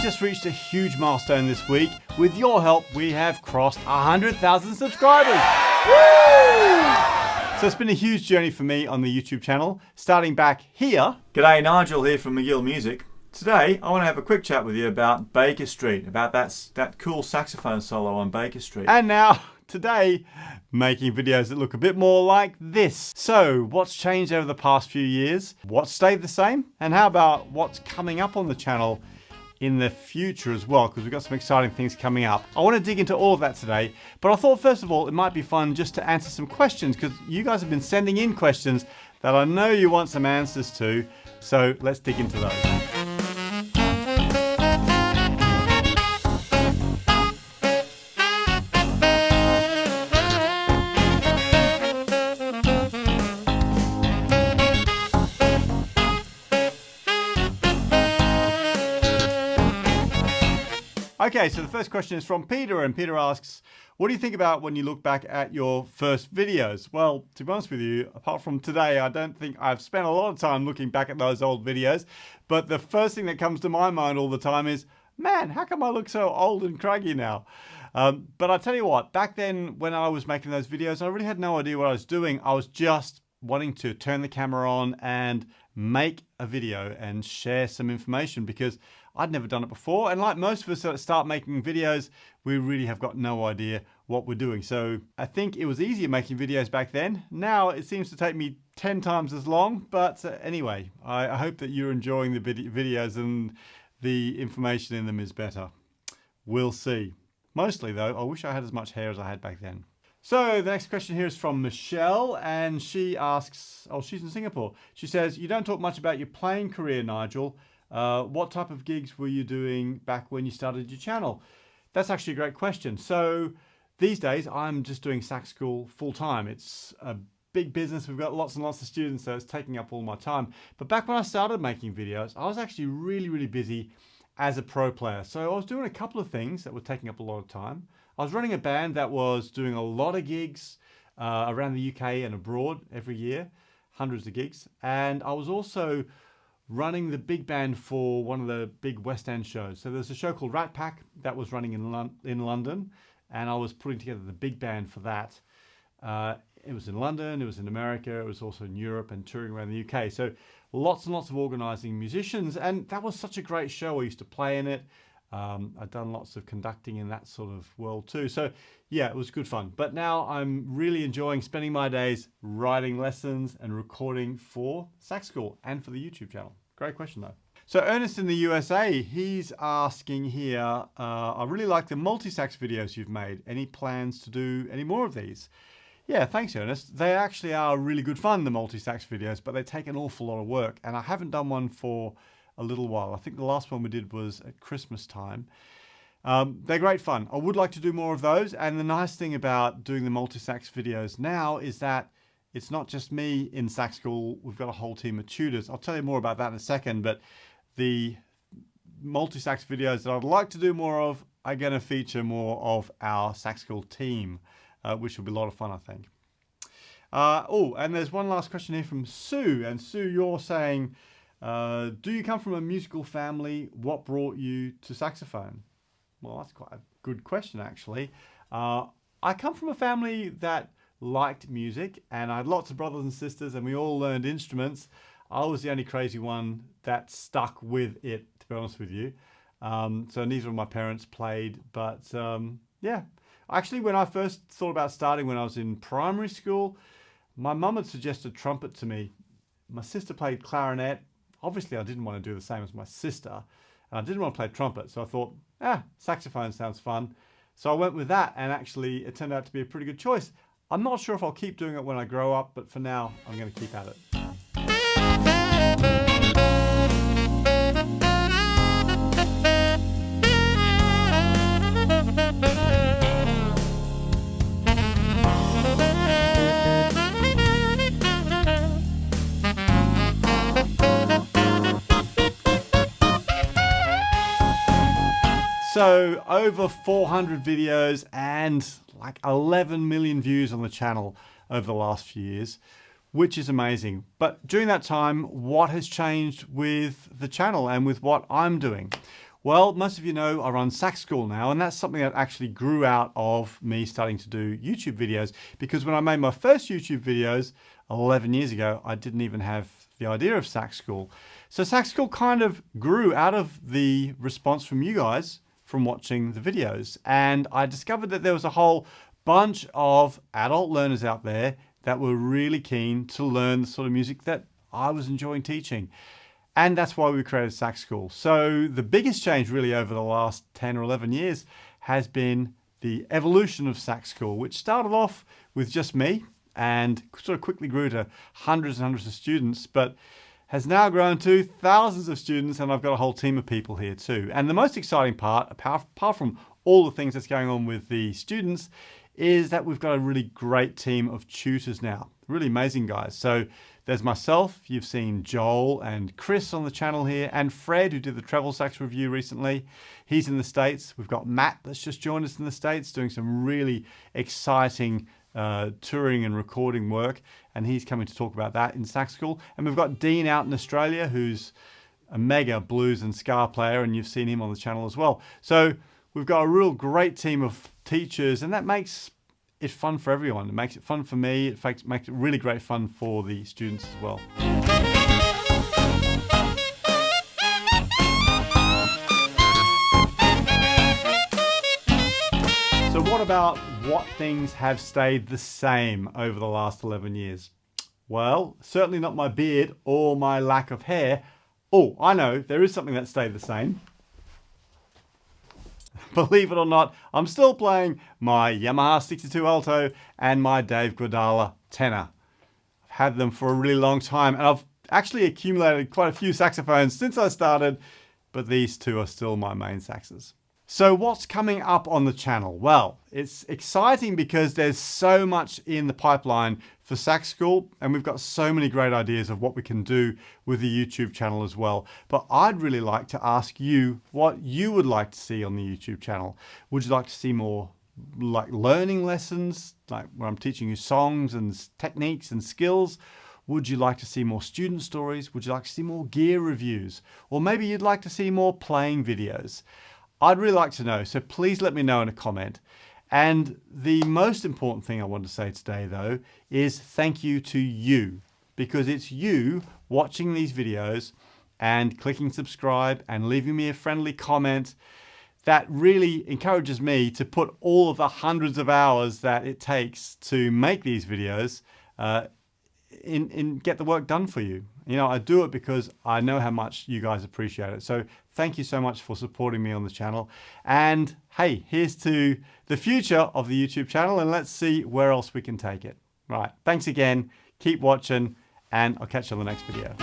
just reached a huge milestone this week. With your help, we have crossed 100,000 subscribers. Woo! So it's been a huge journey for me on the YouTube channel, starting back here. G'day, Nigel here from McGill Music. Today, I want to have a quick chat with you about Baker Street, about that cool saxophone solo on Baker Street. And now, today, making videos that look a bit more like this. So, what's changed over the past few years? What's stayed the same? And how about what's coming up on the channel in the future as well, because we've got some exciting things coming up. I want to dig into all of that today, but I thought first of all it might be fun just to answer some questions, because you guys have been sending in questions that I know you want some answers to, so let's dig into those. Okay, so the first question is from Peter, and Peter asks, what do you think about when you look back at your first videos? Well, to be honest with you, apart from today, I don't think I've spent a lot of time looking back at those old videos, but the first thing that comes to my mind all the time is, man, how come I look so old and craggy now? But I tell you what, back then when I was making those videos, I really had no idea what I was doing. I was just wanting to turn the camera on and make a video and share some information, because I'd never done it before. And like most of us that start making videos, we really have got no idea what we're doing. So I think it was easier making videos back then. Now it seems to take me 10 times as long. But anyway, I hope that you're enjoying the videos and the information in them is better. We'll see. Mostly though, I wish I had as much hair as I had back then. So the next question here is from Michelle, and she asks, oh, she's in Singapore. She says, you don't talk much about your playing career, Nigel. What type of gigs were you doing back when you started your channel? That's actually a great question. So these days I'm just doing Sax School full time. It's a big business. We've got lots and lots of students, so it's taking up all my time. But back when I started making videos, I was actually really busy as a pro player. So I was doing a couple of things that were taking up a lot of time. I was running a band that was doing a lot of gigs around the UK and abroad every year, hundreds of gigs. And I was also running the big band for one of the big West End shows. So there's a show called Rat Pack that was running in London, and I was putting together the big band for that. It was in London, it was in America, it was also in Europe and touring around the UK. So lots and lots of organising musicians, and that was such a great show. I used to play in it. I've done lots of conducting in that sort of world too. So yeah, it was good fun. But now I'm really enjoying spending my days writing lessons and recording for Sax School and for the YouTube channel. Great question though. So Ernest in the USA, he's asking here, I really like the multi-sax videos you've made. Any plans to do any more of these? Yeah, thanks Ernest. They actually are really good fun, the multi-sax videos, but they take an awful lot of work. And I haven't done one for a little while. I think the last one we did was at Christmas time. They're great fun. I would like to do more of those. And the nice thing about doing the multi-sax videos now is that it's not just me in Sax School. We've got a whole team of tutors. I'll tell you more about that in a second, but the multi-sax videos that I'd like to do more of are going to feature more of our Sax School team, which will be a lot of fun, I think. Oh, and there's one last question here from Sue. And Sue, you're saying, do you come from a musical family? What brought you to saxophone? Well, that's quite a good question, actually. I come from a family that liked music, and I had lots of brothers and sisters, and we all learned instruments. I was the only crazy one that stuck with it, to be honest with you. So neither of my parents played, but yeah. Actually, when I first thought about starting when I was in primary school, my mum had suggested trumpet to me. My sister played clarinet. Obviously, I didn't want to do the same as my sister, and I didn't want to play trumpet, so I thought, saxophone sounds fun. So I went with that, and actually it turned out to be a pretty good choice. I'm not sure if I'll keep doing it when I grow up, but for now, I'm going to keep at it. So over 400 videos and like 11 million views on the channel over the last few years, which is amazing. But during that time, what has changed with the channel and with what I'm doing? Well, most of you know I run Sax School now, and that's something that actually grew out of me starting to do YouTube videos, because when I made my first YouTube videos 11 years ago, I didn't even have the idea of Sax School. So Sax School kind of grew out of the response from you guys from watching the videos, and I discovered that there was a whole bunch of adult learners out there that were really keen to learn the sort of music that I was enjoying teaching. And that's why we created Sax School. So the biggest change really over the last 10 or 11 years has been the evolution of Sax School, which started off with just me and sort of quickly grew to hundreds and hundreds of students, but has now grown to thousands of students, and I've got a whole team of people here too. And the most exciting part, apart from all the things that's going on with the students, is that we've got a really great team of tutors now. Really amazing guys. So there's myself, you've seen Joel and Chris on the channel here, and Fred, who did the treble sax review recently. He's in the States. We've got Matt that's just joined us in the States doing some really exciting touring and recording work, and he's coming to talk about that in Sax School. And we've got Dean out in Australia, who's a mega blues and ska player, and you've seen him on the channel as well. So we've got a real great team of teachers, and that makes it fun for everyone. It makes it fun for me. In fact, it makes it really great fun for the students as well. So what about what things have stayed the same over the last 11 years? Well, certainly not my beard or my lack of hair. Oh, I know, there is something that stayed the same. Believe it or not, I'm still playing my Yamaha 62 Alto and my Dave Guadala tenor. I've had them for a really long time, and I've actually accumulated quite a few saxophones since I started, but these two are still my main saxes. So what's coming up on the channel? Well, it's exciting because there's so much in the pipeline for Sax School, and we've got so many great ideas of what we can do with the YouTube channel as well. But I'd really like to ask you what you would like to see on the YouTube channel. Would you like to see more like learning lessons, like where I'm teaching you songs and techniques and skills? Would you like to see more student stories? Would you like to see more gear reviews? Or maybe you'd like to see more playing videos? I'd really like to know, so please let me know in a comment. And the most important thing I want to say today, though, is thank you to you, because it's you watching these videos and clicking subscribe and leaving me a friendly comment that really encourages me to put all of the hundreds of hours that it takes to make these videos get the work done for you. You know, I do it because I know how much you guys appreciate it. So thank you so much for supporting me on the channel. And hey, here's to the future of the YouTube channel, and let's see where else we can take it. Right, thanks again, keep watching, and I'll catch you on the next video.